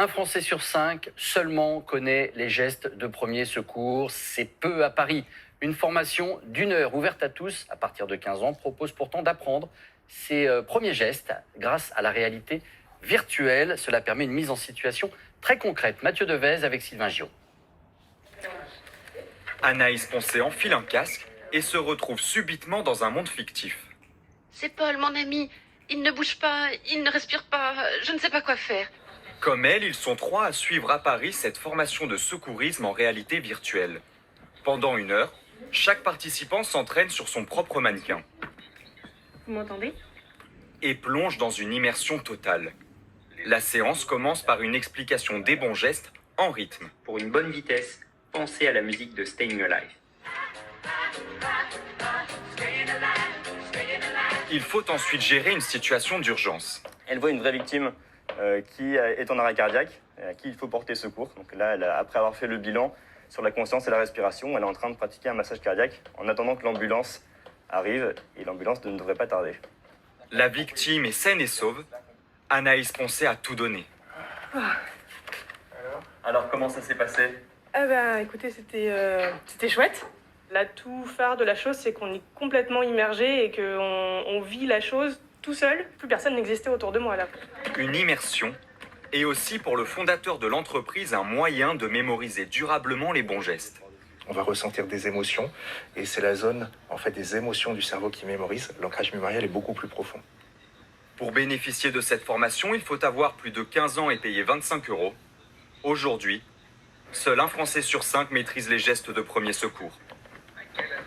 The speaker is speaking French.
Un Français sur 5 seulement connaît les gestes de premier secours. C'est peu à Paris. Une formation d'1 heure ouverte à tous à partir de 15 ans propose pourtant d'apprendre ces premiers gestes grâce à la réalité virtuelle. Cela permet une mise en situation très concrète. Mathieu Devez avec Sylvain Giraud. Anaïs Poncé enfile un casque et se retrouve subitement dans un monde fictif. C'est Paul, mon ami. Il ne bouge pas, il ne respire pas, je ne sais pas quoi faire. Comme elle, ils sont 3 à suivre à Paris cette formation de secourisme en réalité virtuelle. Pendant 1 heure, chaque participant s'entraîne sur son propre mannequin. Vous m'entendez? Et plonge dans une immersion totale. La séance commence par une explication des bons gestes en rythme. Pour une bonne vitesse, pensez à la musique de Staying Alive. Il faut ensuite gérer une situation d'urgence. Elle voit une vraie victime qui est en arrêt cardiaque, et à qui il faut porter secours. Donc là, après avoir fait le bilan sur la conscience et la respiration, elle est en train de pratiquer un massage cardiaque en attendant que l'ambulance arrive, et l'ambulance ne devrait pas tarder. La victime est saine et sauve. Anaïs Poncé a tout donné. Alors, comment ça s'est passé? Écoutez, c'était chouette. L'atout phare de la chose, c'est qu'on est complètement immergé et qu'on vit la chose tout seul. Plus personne n'existait autour de moi là. Une immersion et aussi pour le fondateur de l'entreprise un moyen de mémoriser durablement les bons gestes. On va ressentir des émotions et c'est la zone des émotions du cerveau qui mémorise. L'ancrage mémoriel est beaucoup plus profond. Pour bénéficier de cette formation, il faut avoir plus de 15 ans et payer 25 €. Aujourd'hui, seul un Français sur 5 maîtrise les gestes de premier secours.